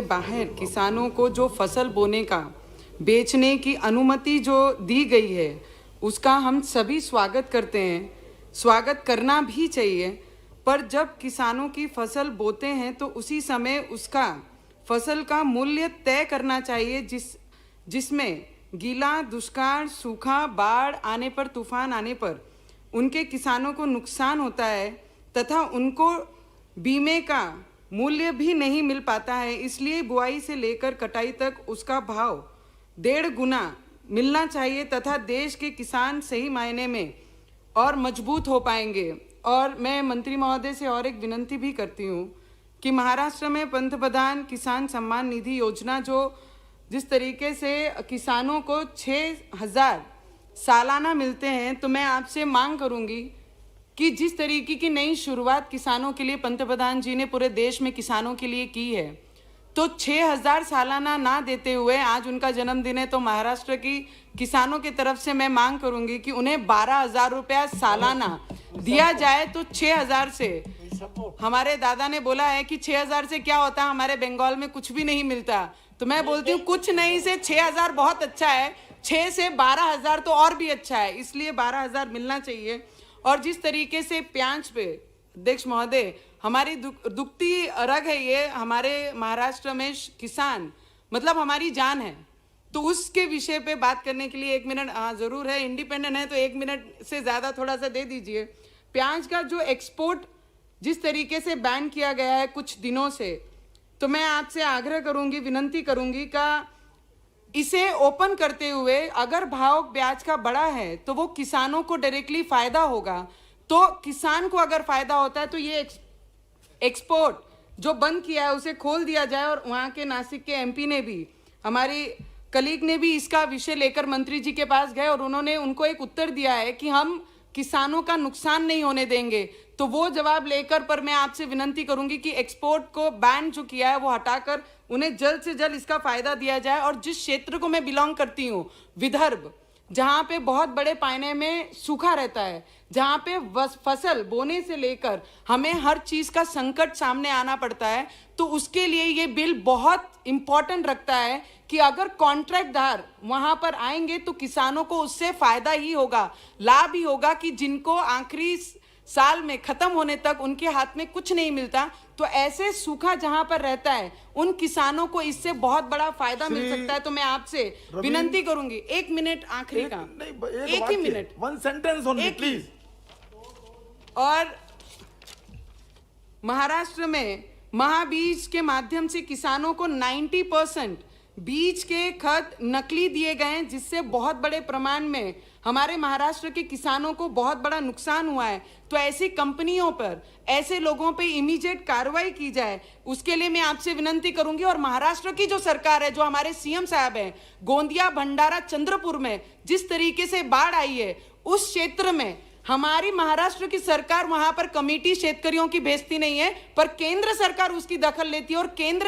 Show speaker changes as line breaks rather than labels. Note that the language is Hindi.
बाहर किसानों को जो फसल बोने का बेचने की अनुमति जो दी गई है उसका हम सभी स्वागत करते हैं, स्वागत करना भी चाहिए। पर जब किसानों की फसल बोते हैं तो उसी समय उसका फसल का मूल्य तय करना चाहिए, जिसमें गीला, दुष्काल, सूखा, बाढ़ आने पर, तूफान आने पर उनके किसानों को नुकसान होता है तथा उनको बीमे का मूल्य भी नहीं मिल पाता है। इसलिए बुआई से लेकर कटाई तक उसका भाव 1.5 गुना मिलना चाहिए तथा देश के किसान सही मायने में और मजबूत हो पाएंगे। और मैं मंत्री महोदय से और एक विनंती भी करती हूँ कि महाराष्ट्र में पंतप्रधान किसान सम्मान निधि योजना जिस तरीके से किसानों को 6,000 सालाना मिलते हैं, तो मैं आपसे मांग करूँगी कि जिस तरीके की नई शुरुआत किसानों के लिए पंतप्रधान जी ने पूरे देश में किसानों के लिए की है, तो 6,000 सालाना ना देते हुए, आज उनका जन्मदिन है तो महाराष्ट्र की किसानों की तरफ से मैं मांग करूंगी कि उन्हें 12,000 रुपया सालाना दिया जाए। तो 6,000 से, हमारे दादा ने बोला है कि 6,000 से क्या होता है, हमारे बंगाल में कुछ भी नहीं मिलता, तो मैं बोलती हूँ कुछ नहीं से 6,000 बहुत अच्छा है, 6 से 12,000 तो और भी अच्छा है, इसलिए 12,000 मिलना चाहिए। और जिस तरीके से प्याज पे अध्यक्ष महोदय हमारी दुखती रग है, ये हमारे महाराष्ट्र में किसान मतलब हमारी जान है, तो उसके विषय पे बात करने के लिए 1 मिनट जरूर है, इंडिपेंडेंट है तो 1 मिनट से ज़्यादा थोड़ा सा दे दीजिए। प्याज का जो एक्सपोर्ट जिस तरीके से बैन किया गया है कुछ दिनों से, तो मैं आपसे आग्रह करूंगी, विनंती करूंगी का इसे ओपन करते हुए अगर भाव प्याज का बड़ा है तो वो किसानों को डायरेक्टली फायदा होगा। तो किसान को अगर फायदा होता है तो ये एक्सपोर्ट जो बंद किया है उसे खोल दिया जाए। और वहाँ के नासिक के एमपी ने भी, हमारी कलीग ने भी इसका विषय लेकर मंत्री जी के पास गए और उन्होंने उनको एक उत्तर दिया है कि हम किसानों का नुकसान नहीं होने देंगे। तो वो जवाब लेकर, पर मैं आपसे विनंती करूंगी कि एक्सपोर्ट को बैन जो किया है वो हटाकर उन्हें जल्द से जल्द इसका फायदा दिया जाए। और जिस क्षेत्र को मैं बिलोंग करती हूँ, विदर्भ, जहाँ पे बहुत बड़े पैमाने में सूखा रहता है, जहाँ पे फसल बोने से लेकर हमें हर चीज़ का संकट सामने आना पड़ता है, तो उसके लिए ये बिल बहुत इम्पोर्टेंट रखता है कि अगर कॉन्ट्रैक्टदार वहाँ पर आएंगे तो किसानों को उससे फायदा ही होगा, लाभ ही होगा कि जिनको आखिरी साल में खत्म होने तक उनके हाथ में कुछ नहीं मिलता, तो ऐसे सूखा जहां पर रहता है उन किसानों को इससे बहुत बड़ा फायदा मिल सकता है। तो मैं आपसे विनंती करूंगी, 1 मिनट आखिरी का, एक ही मिनट,
1 सेंटेंस ओनली प्लीज।
और महाराष्ट्र में महाबीज के माध्यम से किसानों को 90% बीज के खत नकली दिए गए हैं, जिससे बहुत बड़े प्रमाण में हमारे महाराष्ट्र के किसानों को बहुत बड़ा नुकसान हुआ है। तो ऐसी कंपनियों पर, ऐसे लोगों पे इमीडिएट कार्रवाई की जाए, उसके लिए मैं आपसे विनंती करूंगी। और महाराष्ट्र की जो सरकार है, जो हमारे सीएम साहब हैं, गोंदिया, भंडारा, चंद्रपुर में जिस तरीके से बाढ़ आई है, उस क्षेत्र में हमारी महाराष्ट्र की सरकार वहां पर कमेटी शेतकरियों की भेजती नहीं है, पर केंद्र सरकार उसकी दखल लेती है। और केंद्र